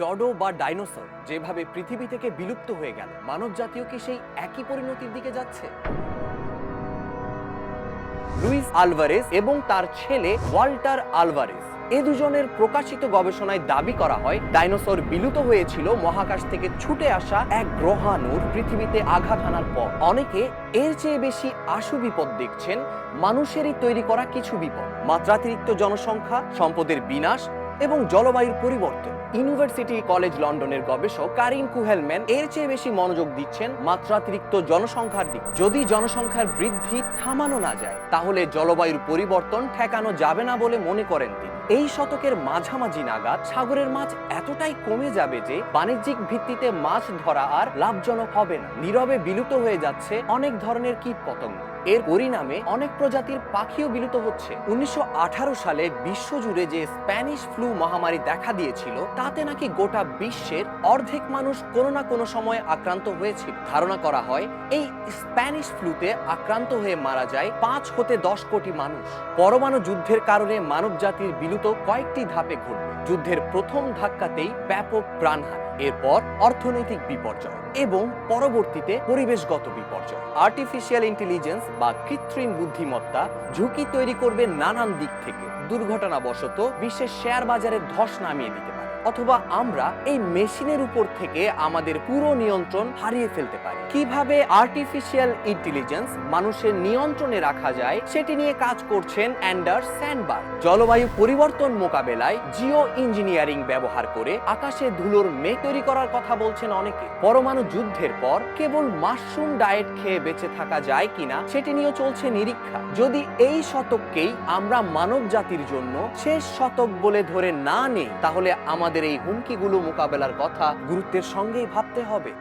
ডডো বা ডাইনোসর যেভাবে পৃথিবী থেকে বিলুপ্ত হয়ে গেল, মানব জাতীয় কি সেই একই পরিণতির দিকে যাচ্ছে? লুইস আলভারেজ এবং তার ছেলে ওয়াল্টার আলভারেজ এ দুজনের প্রকাশিত গবেষণায় দাবি করা হয় ডাইনোসর বিলুপ্ত হয়েছিল মহাকাশ থেকে ছুটে আসা এক গ্রহাণুর পৃথিবীতে আঘাত হানার পর। অনেকে এর চেয়ে বেশি আশু বিপদ দেখছেন মানুষেরই তৈরি করা কিছু বিপদ: মাত্রাতিরিক্ত জনসংখ্যা, সম্পদের বিনাশ এবং জলবায়ুর পরিবর্তন। ইউনিভার্সিটি কলেজ লন্ডনের গবেষক কারিন কুহেলম্যান এর চেয়ে বেশি মনোযোগ দিচ্ছেন মাত্রাতিরিক্ত জনসংখ্যার দিকে। যদি জনসংখ্যার বৃদ্ধি থামানো না যায়, তাহলে জলবায়ুর পরিবর্তন ঠেকানো যাবে না বলে মনে করেন তিনি। এই শতকের মাঝামাঝি নাগাদ সাগরের মাছ এতটাই কমে যাবে যে বাণিজ্যিক ভিত্তিতে মাছ ধরা আর লাভজনক হবে না। নীরবে বিলুপ্ত হয়ে যাচ্ছে অনেক ধরনের কীটপতঙ্গ। এর পরিণামে অনেক প্রজাতির পাখিও বিলুপ্ত হচ্ছে। 1918 সালে বিশ্বজুড়ে যে স্প্যানিশ ফ্লু মহামারী দেখা দিয়েছিল, তাতে নাকি গোটা বিশ্বের অর্ধেক মানুষ কোনো না কোনো সময় আক্রান্ত হয়েছিল। ধারণা করা হয় এই স্প্যানিশ ফ্লুতে আক্রান্ত হয়ে মারা যায় 5 হতে 10 কোটি মানুষ। পরমাণু যুদ্ধের কারণে মানব জাতির বিলুপ্ত কয়েকটি ধাপে ঘটবে। যুদ্ধের প্রথম ধাক্কাতেই ব্যাপক প্রাণহানি, এরপর অর্থনৈতিক বিপর্যয় এবং পরবর্তীতে পরিবেশগত বিপর্যয়। আর্টিফিশিয়াল ইন্টেলিজেন্স বা কৃত্রিম বুদ্ধিমত্তা ঝুঁকি তৈরি করবে নানান দিক থেকে। দুর্ঘটনাবশত বিশ্বের শেয়ার বাজারে ধস নামিয়ে দিতে পারে, অথবা আমরা এই মেশিনের উপর থেকে আমাদের পুরো নিয়ন্ত্রণ হারিয়ে ফেলতে পারি। কিভাবে আর্টিফিশিয়াল ইন্টেলিজেন্স মানুষের নিয়ন্ত্রণে রাখা যায় সেটি নিয়ে কাজ করছেন অ্যান্ডার্স স্যান্ডবার্গ। জলবায়ু পরিবর্তন মোকাবেলায় জিও ইঞ্জিনিয়ারিং ব্যবহার করে আকাশে ধুলোর মেঘ তৈরি করার কথা বলছেন অনেকে। পরমাণু যুদ্ধের পর কেবল মাশরুম ডায়েট খেয়ে বেঁচে থাকা যায় কিনা সেটি নিয়েও চলছে নিরীক্ষা। যদি এই শতককেই আমরা মানব জাতির জন্য শেষ শতক বলে ধরে না নেই, তাহলে আমাদের এই হুমকিগুলো মোকাবেলার কথা গুরুত্বের সঙ্গেই ভাবতে হবে।